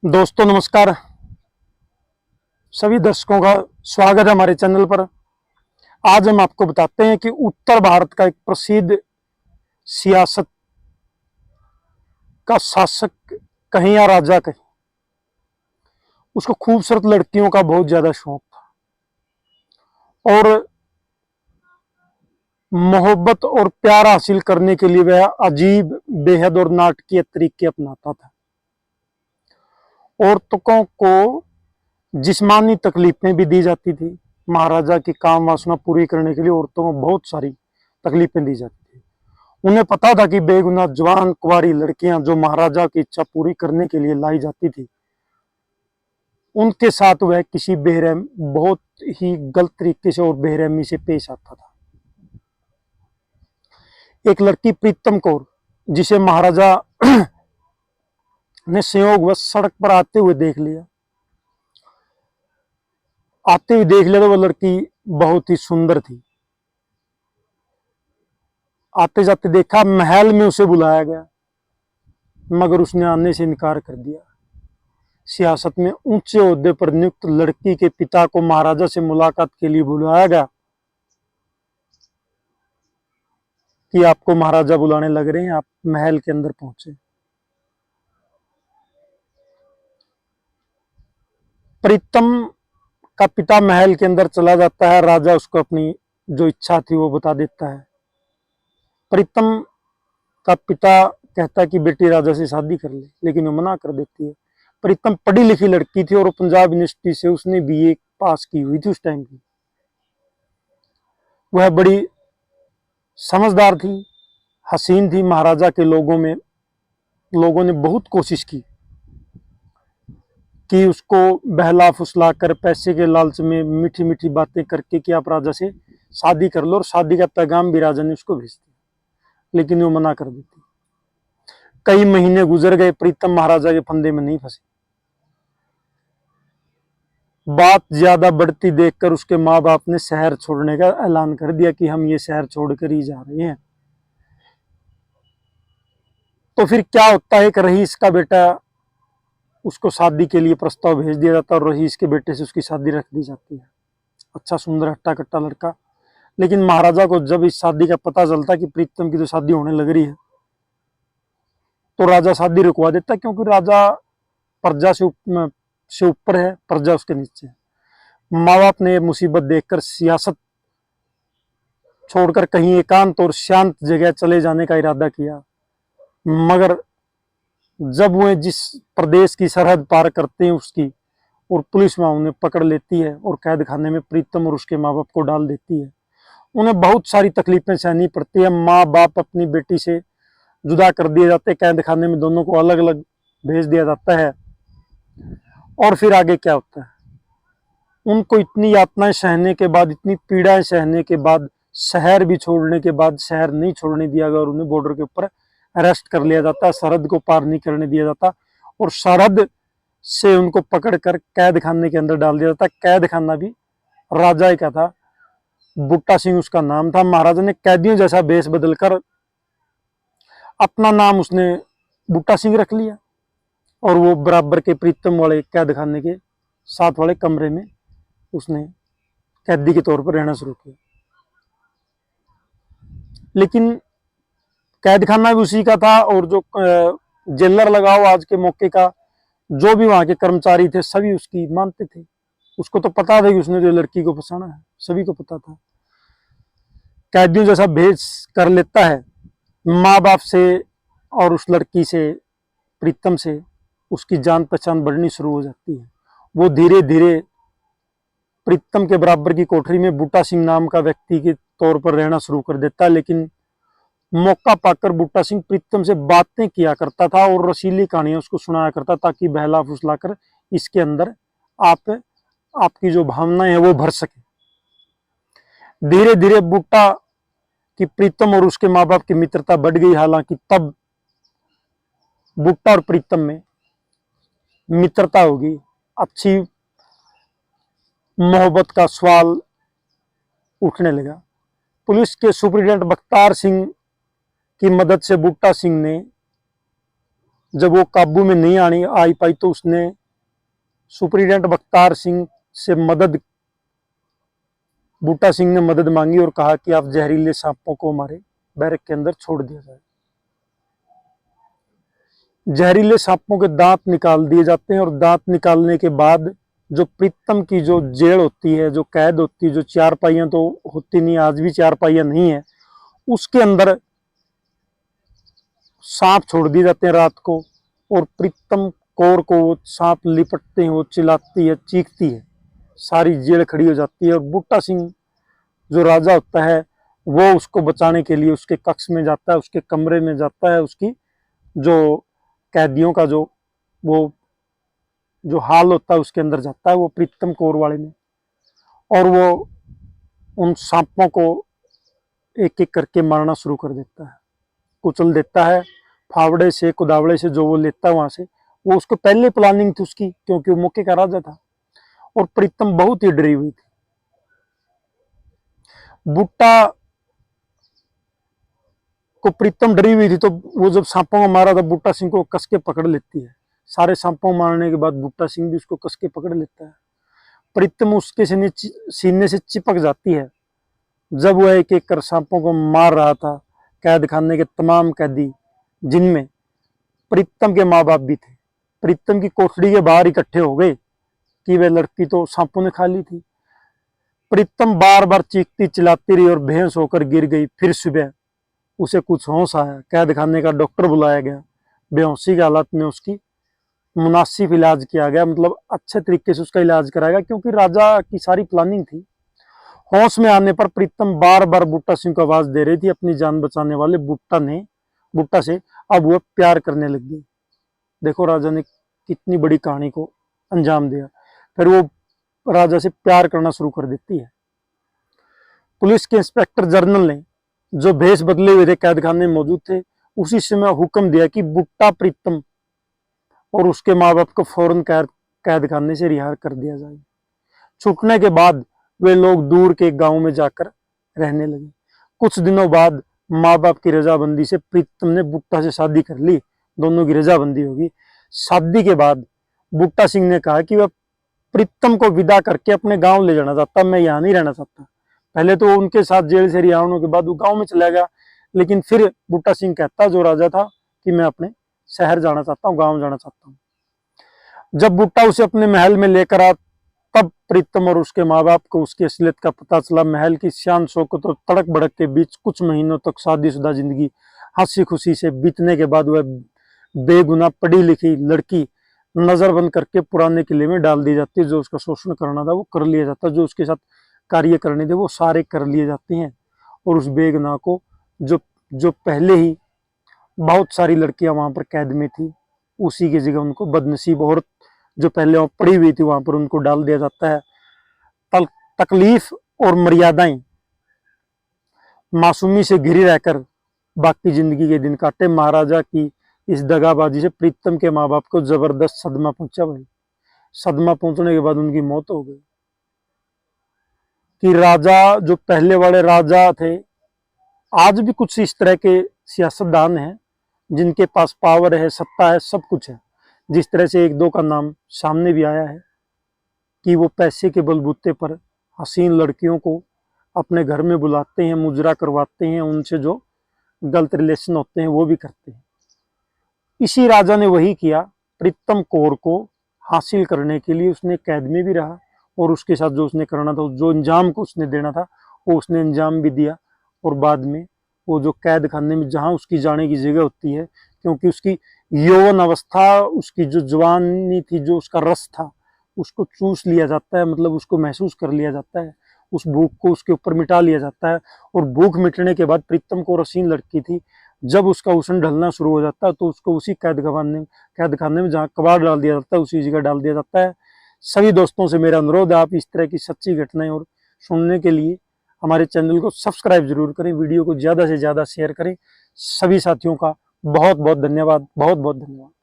दोस्तों नमस्कार। सभी दर्शकों का स्वागत है हमारे चैनल पर। आज हम आपको बताते हैं कि उत्तर भारत का एक प्रसिद्ध सियासत का शासक कहीं या राजा कहीं, उसको खूबसूरत लड़कियों का बहुत ज्यादा शौक था और मोहब्बत और प्यार हासिल करने के लिए वह अजीब, बेहद और नाटकीय तरीके अपनाता था। औरतों को जिस्मानी तकलीफें भी दी जाती थी। महाराजा की काम वासना पूरी करने के लिए औरतों को बहुत सारी तकलीफें दी जाती थी। उन्हें पता था कि बेगुनाह जवान कुंवारी लड़कियां जो महाराजा की इच्छा पूरी करने के लिए लाई जाती थी, उनके साथ वह किसी बेरहम बहुत ही गलत तरीके से और बेरहमी से पेश आता था। एक लड़की प्रीतम कौर, जिसे महाराजा ने संयोगवश सड़क पर आते हुए देख लिया तो वह लड़की बहुत ही सुंदर थी। आते जाते देखा, महल में उसे बुलाया गया, मगर उसने आने से इनकार कर दिया। सियासत में ऊंचे ओहदे पर नियुक्त लड़की के पिता को महाराजा से मुलाकात के लिए बुलाया गया कि आपको महाराजा बुलाने लग रहे हैं, आप महल के अंदर पहुंचे। प्रीतम का पिता महल के अंदर चला जाता है। राजा उसको अपनी जो इच्छा थी वो बता देता है। प्रीतम का पिता कहता है कि बेटी राजा से शादी कर ले, लेकिन वो मना कर देती है। प्रीतम पढ़ी लिखी लड़की थी और पंजाब यूनिवर्सिटी से उसने बीए पास की हुई थी उस टाइम की। वह बड़ी समझदार थी, हसीन थी। महाराजा के लोगों ने बहुत कोशिश की कि उसको बहला फुसला कर पैसे के लालच में मीठी मीठी बातें करके कि आप राजा से शादी कर लो, और शादी का पैगाम भी राजा ने उसको भेज दिया, लेकिन वो मना कर देती। कई महीने गुजर गए, प्रीतम महाराजा के फंदे में नहीं फंसी। बात ज्यादा बढ़ती देखकर उसके माँ बाप ने शहर छोड़ने का ऐलान कर दिया कि हम ये शहर छोड़कर ही जा रहे हैं। तो फिर क्या होता है, एक रईस का बेटा, उसको शादी के लिए प्रस्ताव भेज दिया जाता है और रईस के बेटे से उसकी शादी रख दी जाती है। अच्छा सुंदर हट्टा कट्टा लड़का। लेकिन महाराजा को जब इस शादी का पता चलता कि प्रीतम की तो शादी होने लग रही है, तो राजा शादी रुकवा देता, क्योंकि राजा प्रजा से ऊपर है, प्रजा उसके नीचे है। माँ बाप ने मुसीबत देखकर सियासत छोड़कर कहीं एकांत और शांत जगह चले जाने का इरादा किया, मगर जब वह जिस प्रदेश की सरहद पार करते हैं उसकी, और पुलिस वहां उन्हें पकड़ लेती है और कैद खाने में प्रीतम और उसके माँ बाप को डाल देती है। उन्हें बहुत सारी तकलीफें सहनी पड़ती है। माँ बाप अपनी बेटी से जुदा कर दिए जाते, कैद खाने में दोनों को अलग अलग भेज दिया जाता है। और फिर आगे क्या होता है, उनको इतनी यातनाएं सहने के बाद, इतनी पीड़ाएं सहने के बाद, शहर भी छोड़ने के बाद शहर नहीं छोड़ने दिया गया और उन्हें बॉर्डर के ऊपर अरेस्ट कर लिया जाता, सरहद को पार नहीं करने दिया जाता और सरहद से उनको पकड़कर कैद खाने के अंदर डाल दिया जाता। कैद खाना भी राजा का था, बूटा सिंह उसका नाम था। महाराजा ने कैदियों जैसा भेष बदलकर अपना नाम उसने बूटा सिंह रख लिया और वो बराबर के प्रीतम वाले कैद खाने के साथ वाले कमरे में उसने कैदी के तौर पर रहना शुरू किया। लेकिन कैद खाना भी उसी का था, और जो जेलर लगाओ आज के मौके का, जो भी वहां के कर्मचारी थे, सभी उसकी मानते थे। उसको तो पता था कि उसने जो लड़की को फंसाना है, सभी को पता था। कैदियों जैसा भेष कर लेता है। माँ बाप से और उस लड़की से, प्रीतम से, उसकी जान पहचान बढ़नी शुरू हो जाती है। वो धीरे धीरे प्रीतम के बराबर की कोठरी में बूटा सिंह नाम का व्यक्ति के तौर पर रहना शुरू कर देता है। लेकिन मौका पाकर बूटा सिंह प्रीतम से बातें किया करता था और रसीली कहानियां उसको सुनाया करता, ताकि बहला फुसला कर इसके अंदर आपकी जो भावनाएं हैं वो भर सके। धीरे धीरे बूटा की प्रीतम और उसके माँ बाप की मित्रता बढ़ गई। हालांकि तब बूटा और प्रीतम में मित्रता होगी, अच्छी मोहब्बत का सवाल उठने लगा। पुलिस के सुपरिटेंडेंट बख्तार सिंह की मदद से बूटा सिंह ने जब वो काबू में नहीं आई पाई तो उसने सुपरिटेंडेंट बख्तार सिंह से बूटा सिंह ने मदद मांगी और कहा कि आप जहरीले सांपों को हमारे बैरक के अंदर छोड़ दिया जाए। जहरीले सांपों के दांत निकाल दिए जाते हैं और दांत निकालने के बाद जो प्रीतम की जो जेल होती है, जो कैद होती है, जो चारपाइयां तो होती नहीं, आज भी चारपाइयां नहीं है, उसके अंदर सांप छोड़ दिए जाते हैं रात को। और प्रीतम कौर को वो सांप लिपटते हैं, वो चिल्लाती है, चीखती है, सारी जेल खड़ी हो जाती है। और बूटा सिंह जो राजा होता है वो उसको बचाने के लिए उसके कक्ष में जाता है, उसके कमरे में जाता है, उसकी जो कैदियों का वो जो हाल होता है उसके अंदर जाता है वो प्रीतम कौर वाले में। और वो उन सांपों को एक एक करके मारना शुरू कर देता है, कुचल देता है, फावड़े से कुदावड़े से जो वो लेता है वहां से। वो उसको पहले प्लानिंग थी उसकी, क्योंकि वो मौके का राजा था और प्रीतम बहुत ही डरी हुई थी। बूटा को प्रीतम डरी हुई थी तो वो जब सांपों को मारा था बूटा सिंह को कस के पकड़ लेती है। सारे सांपों मारने के बाद बूटा सिंह भी उसको कस के पकड़ लेता है। प्रीतम उसके सीने से चिपक जाती है। जब वह एक एक कर सांपों को मार रहा था, कैद खाने के तमाम कैदी, जिनमें प्रीतम के माँ बाप भी थे, प्रीतम की कोठरी के बाहर इकट्ठे हो गए कि वह लड़की तो सांपों ने खा ली थी। प्रीतम बार बार चीखती चिल्लाती रही और बेहोश होकर गिर गई। फिर सुबह उसे कुछ होश आया, कैद खाने का डॉक्टर बुलाया गया, बेहोशी की हालत में उसकी मुनासिब इलाज किया गया, मतलब अच्छे तरीके से उसका इलाज कराया गया, क्योंकि राजा की सारी प्लानिंग थी। होश में आने पर प्रीतम बार बार बूटा सिंह को आवाज दे रही थी। अपनी जान बचाने वाले बूटा से अब वह प्यार करने लग गई। देखो राजा ने कितनी बड़ी कहानी को अंजाम दिया। फिर वो राजा से प्यार करना शुरू कर देती है। पुलिस के इंस्पेक्टर जनरल ने, जो भेष बदले हुए थे, कैद खाने में मौजूद थे, उसी समय हुक्म दिया कि बूटा प्रीतम और उसके माँ बाप को फौरन कैद खाने से रिहा कर दिया जाए। छूटने के बाद वे लोग दूर के गांव में जाकर रहने लगे। कुछ दिनों बाद माँ बाप की रजाबंदी से प्रीतम ने बूटा से शादी कर ली। दोनों की रजाबंदी होगी। शादी के बाद बूटा सिंह ने कहा कि वह प्रीतम को विदा करके अपने गांव ले जाना चाहता, मैं यहाँ नहीं रहना चाहता। पहले तो उनके साथ जेल से रिहा होने के बाद वो गांव में चला गया, लेकिन फिर बूटा सिंह कहता, जो राजा था, कि मैं अपने शहर जाना चाहता हूँ, गांव जाना चाहता हूँ। जब बूटा उसे अपने महल में लेकर आ, तब प्रीतम और उसके माँ बाप को उसकी असलियत का पता चला। महल की शान शौकत और तड़क भड़क के बीच कुछ महीनों तक शादीशुदा जिंदगी हंसी खुशी से बीतने के बाद वह बेगुनाह पढ़ी लिखी लड़की नजरबंद करके पुराने किले में डाल दी जाती है। जो उसका शोषण करना था वो कर लिया जाता, जो उसके साथ कार्य करने थे वो सारे कर लिए जाते हैं। और उस बेगुनाह को जो जो पहले ही बहुत सारी लड़कियां वहां पर कैद में थी, उसी की जगह उनको बदनसीब औरत जो पहले वहां पड़ी हुई थी वहां पर उनको डाल दिया जाता है। तकलीफ और मर्यादाएं मासूमी से घिरी रहकर बाकी जिंदगी के दिन काटे। महाराजा की इस दगाबाजी से प्रीतम के माँ बाप को जबरदस्त सदमा पहुंचा भाई। सदमा पहुंचने के बाद उनकी मौत हो गई। कि राजा, जो पहले वाले राजा थे, आज भी कुछ इस तरह के सियासतदान हैं जिनके पास पावर है, सत्ता है, सब कुछ है। जिस तरह से एक दो का नाम सामने भी आया है कि वो पैसे के बलबूते पर हसीन लड़कियों को अपने घर में बुलाते हैं, मुजरा करवाते हैं, उनसे जो गलत रिलेशन होते हैं वो भी करते हैं। इसी राजा ने वही किया। प्रीतम कौर को हासिल करने के लिए उसने कैद में भी रहा और उसके साथ जो उसने करना था, जो अंजाम को उसने देना था, वो उसने अंजाम भी दिया। और बाद में वो जो कैद खाने में जहाँ उसकी जाने की जगह होती है, क्योंकि उसकी यौवन अवस्था, उसकी जो जवानी थी, जो उसका रस था, उसको चूस लिया जाता है, मतलब उसको महसूस कर लिया जाता है, उस भूख को उसके ऊपर मिटा लिया जाता है। और भूख मिटने के बाद प्रीतम कौर हसीन लड़की थी, जब उसका हुस्न ढलना शुरू हो जाता है तो उसको उसी कैद खाने में जहाँ कबाड़ डाल दिया जाता है, उसी जगह डाल दिया जाता है। सभी दोस्तों से मेरा अनुरोध है, आप इस तरह की सच्ची घटनाएं और सुनने के लिए हमारे चैनल को सब्सक्राइब जरूर करें, वीडियो को ज़्यादा से ज़्यादा शेयर करें। सभी साथियों का बहुत बहुत धन्यवाद, बहुत बहुत धन्यवाद।